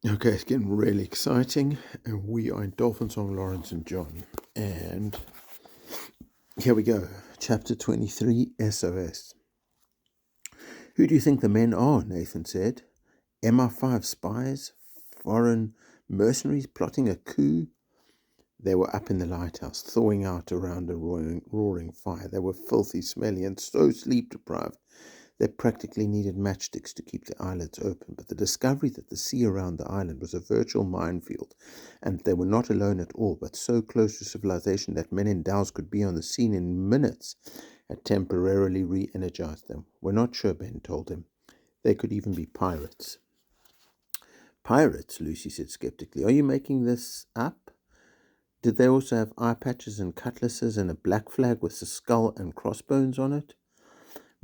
Okay, it's getting really exciting. And we are in Dolphin Song, Lawrence and John. And here we go. Chapter 23, SOS. Who do you think the men are? Nathan said. MI5 spies? Foreign mercenaries plotting a coup? They were up in the lighthouse, thawing out around a roaring fire. They were filthy, smelly, and so sleep-deprived they practically needed matchsticks to keep the eyelids open. But the discovery that the sea around the island was a virtual minefield, and they were not alone at all, but so close to civilization that men in dhows could be on the scene in minutes, had temporarily re-energized them. We're not sure, Ben told him. They could even be pirates. Pirates, Lucy said skeptically. Are you making this up? Did they also have eye patches and cutlasses and a black flag with a skull and crossbones on it?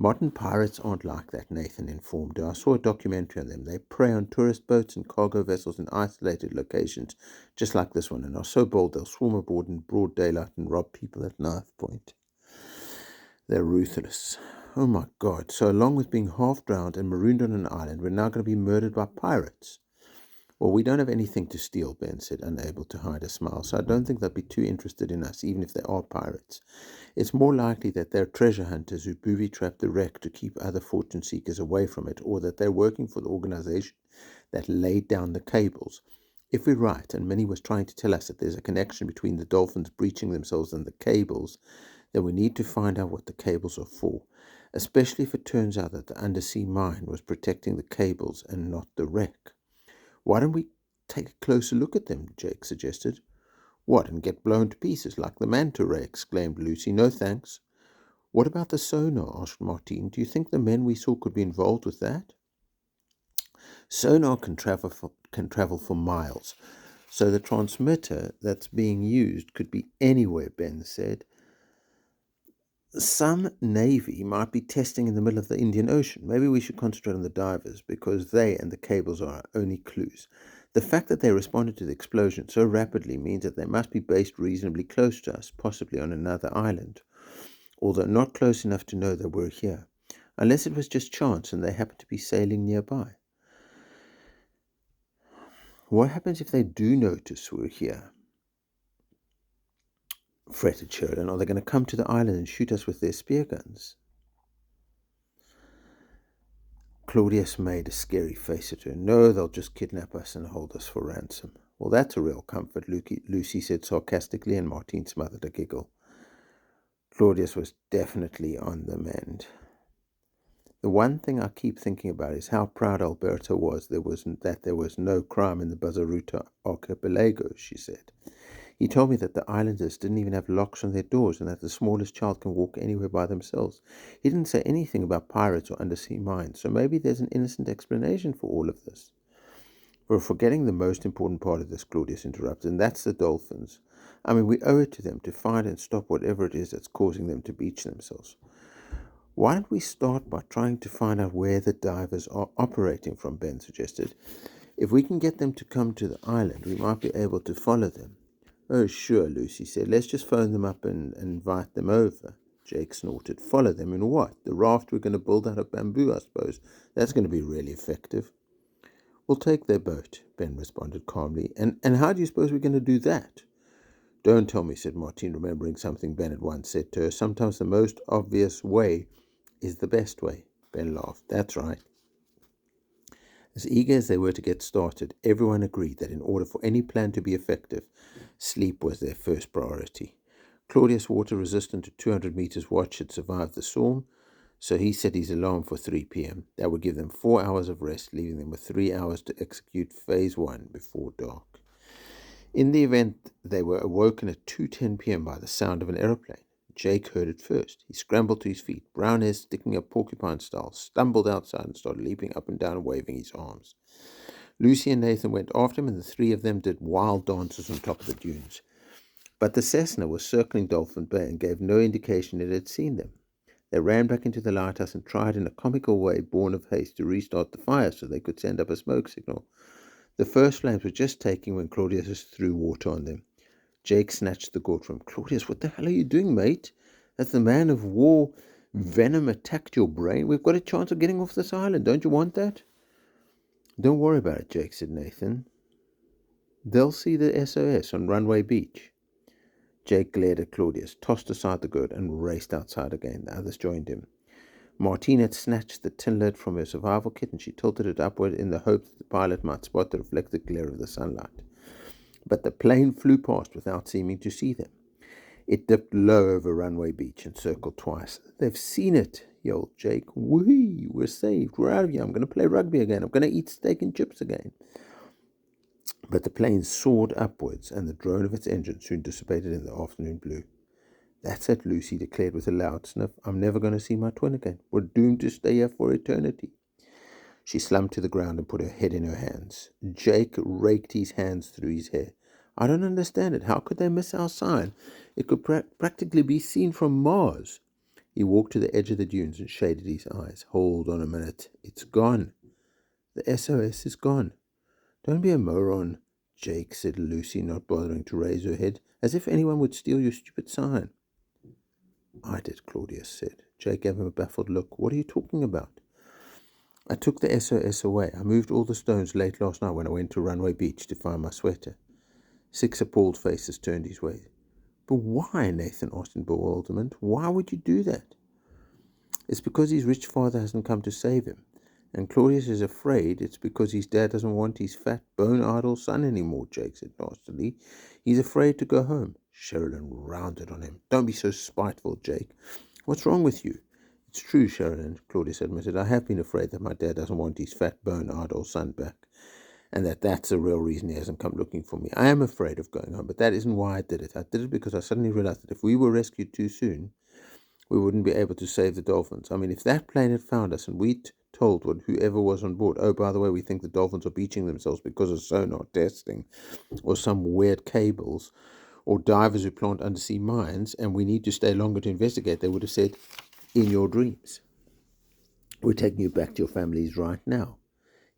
Modern pirates aren't like that, Nathan informed her. I saw a documentary on them. They prey on tourist boats and cargo vessels in isolated locations, just like this one, and are so bold they'll swarm aboard in broad daylight and rob people at knife point. They're ruthless. Oh my God. So along with being half drowned and marooned on an island, we're now going to be murdered by pirates. Well, we don't have anything to steal, Ben said, unable to hide a smile, so I don't think they'll be too interested in us, even if they are pirates. It's more likely that they're treasure hunters who booby-trap the wreck to keep other fortune seekers away from it, or that they're working for the organization that laid down the cables. If we're right, and Minnie was trying to tell us that there's a connection between the dolphins breaching themselves and the cables, then we need to find out what the cables are for, especially if it turns out that the undersea mine was protecting the cables and not the wreck. Why don't we take a closer look at them? Jake suggested. What, and get blown to pieces like the manta ray? Exclaimed Lucy. No thanks. What about the sonar? Asked Martine. Do you think the men we saw could be involved with that? Sonar can travel for miles, so the transmitter that's being used could be anywhere, Ben said. Some navy might be testing in the middle of the Indian Ocean. Maybe we should concentrate on the divers because they and the cables are our only clues. The fact that they responded to the explosion so rapidly means that they must be based reasonably close to us, possibly on another island, although not close enough to know that we're here, unless it was just chance and they happened to be sailing nearby. What happens if they do notice we're here? Fretted Sheridan. Are they going to come to the island and shoot us with their spear guns? Claudius made a scary face at her. No, they'll just kidnap us and hold us for ransom. Well, that's a real comfort, Lucy said sarcastically, and Martine smothered a giggle. Claudius was definitely on the mend. The one thing I keep thinking about is how proud Alberto was that there was no crime in the Bazaruta archipelago, she said. He told me that the islanders didn't even have locks on their doors and that the smallest child can walk anywhere by themselves. He didn't say anything about pirates or undersea mines, so maybe there's an innocent explanation for all of this. We're forgetting the most important part of this, Claudius interrupted, and that's the dolphins. I mean, we owe it to them to find and stop whatever it is that's causing them to beach themselves. Why don't we start by trying to find out where the divers are operating from, Ben suggested. If we can get them to come to the island, we might be able to follow them. Oh, sure, Lucy said. Let's just phone them up and invite them over. Jake snorted. Follow them in what? The raft we're going to build out of bamboo, I suppose. That's going to be really effective. We'll take their boat, Ben responded calmly. And how do you suppose we're going to do that? Don't tell me, said Martine, remembering something Ben had once said to her. Sometimes the most obvious way is the best way. Ben laughed. That's right. As eager as they were to get started, everyone agreed that in order for any plan to be effective, sleep was their first priority. Claudius, water resistant to 200 meters watch, had survived the storm, so he set his alarm for 3 p.m. That would give them 4 hours of rest, leaving them with 3 hours to execute phase 1 before dark. In the event, they were awoken at 2:10 p.m. by the sound of an aeroplane. Jake heard it first. He scrambled to his feet, brown hair sticking up porcupine style, stumbled outside and started leaping up and down and waving his arms. Lucy and Nathan went after him, and the three of them did wild dances on top of the dunes. But the Cessna was circling Dolphin Bay and gave no indication it had seen them. They ran back into the lighthouse and tried in a comical way, born of haste, to restart the fire so they could send up a smoke signal. The first flames were just taking when Claudius threw water on them. Jake snatched the gourd from him. Claudius, what the hell are you doing, mate? Has the man of war venom attacked your brain? We've got a chance of getting off this island. Don't you want that? Don't worry about it, Jake, said Nathan. They'll see the SOS on Runway Beach. Jake glared at Claudius, tossed aside the gourd, and raced outside again. The others joined him. Martine had snatched the tin lid from her survival kit and she tilted it upward in the hope that the pilot might spot the reflected glare of the sunlight. But the plane flew past without seeming to see them. It dipped low over Runway Beach and circled twice. They've seen it, yelled Jake. Whee! We're saved. We're out of here. I'm going to play rugby again. I'm going to eat steak and chips again. But the plane soared upwards, and the drone of its engine soon dissipated in the afternoon blue. That's it, Lucy declared with a loud sniff. I'm never going to see my twin again. We're doomed to stay here for eternity. She slumped to the ground and put her head in her hands. Jake raked his hands through his hair. I don't understand it. How could they miss our sign? It could practically be seen from Mars. He walked to the edge of the dunes and shaded his eyes. Hold on a minute. It's gone. The SOS is gone. Don't be a moron, Jake, said Lucy, not bothering to raise her head, as if anyone would steal your stupid sign. I did, Claudius said. Jake gave him a baffled look. What are you talking about? I took the SOS away. I moved all the stones late last night when I went to Runway Beach to find my sweater. 6 appalled faces turned his way. But why? Nathan asked in bewilderment. Why would you do that? It's because his rich father hasn't come to save him. And Claudius is afraid it's because his dad doesn't want his fat, bone-idle son anymore, Jake said nastily. He's afraid to go home. Sherilyn rounded on him. Don't be so spiteful, Jake. What's wrong with you? It's true, Sherilyn, Claudius admitted. I have been afraid that my dad doesn't want his fat, bone-idle son back, and that's the real reason he hasn't come looking for me. I am afraid of going home, but that isn't why I did it. I did it because I suddenly realized that if we were rescued too soon, we wouldn't be able to save the dolphins. I mean, if that plane had found us and we'd told whoever was on board, oh, by the way, we think the dolphins are beaching themselves because of sonar testing or some weird cables or divers who plant undersea mines and we need to stay longer to investigate, they would have said, in your dreams. We're taking you back to your families right now.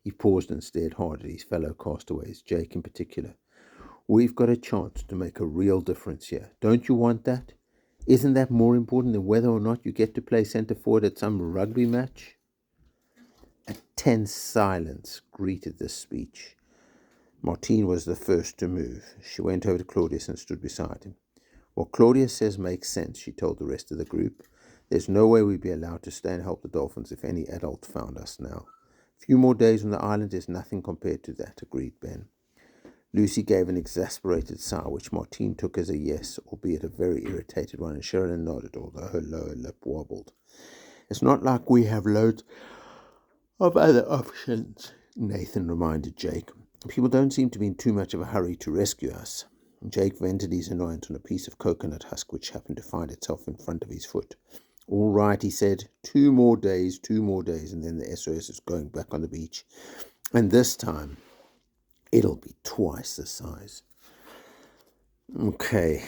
He paused and stared hard at his fellow castaways, Jake in particular. We've got a chance to make a real difference here. Don't you want that? Isn't that more important than whether or not you get to play centre forward at some rugby match? A tense silence greeted this speech. Martine was the first to move. She went over to Claudius and stood beside him. What Claudius says makes sense, she told the rest of the group. There's no way we'd be allowed to stay and help the dolphins if any adult found us now. A few more days on the island is nothing compared to that, agreed Ben. Lucy gave an exasperated sigh, which Martine took as a yes, albeit a very irritated one, and Sherilyn nodded, although her lower lip wobbled. It's not like we have loads of other options, Nathan reminded Jake. People don't seem to be in too much of a hurry to rescue us. Jake vented his annoyance on a piece of coconut husk which happened to find itself in front of his foot. All right, he said, 2 more days, and then the SOS is going back on the beach. And this time, it'll be twice the size. Okay,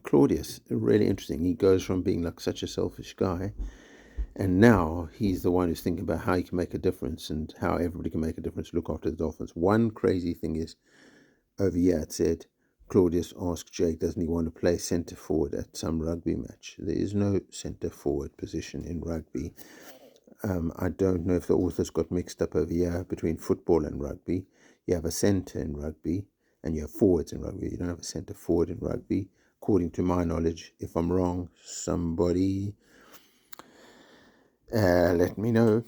Claudius, really interesting. He goes from being like such a selfish guy, and now he's the one who's thinking about how he can make a difference and how everybody can make a difference to look after the dolphins. One crazy thing is, over here it said, Claudius asked Jake, doesn't he want to play centre forward at some rugby match? There is no centre forward position in rugby. I don't know if the authors got mixed up over here between football and rugby. You have a centre in rugby and you have forwards in rugby. You don't have a centre forward in rugby, according to my knowledge. If I'm wrong, somebody let me know.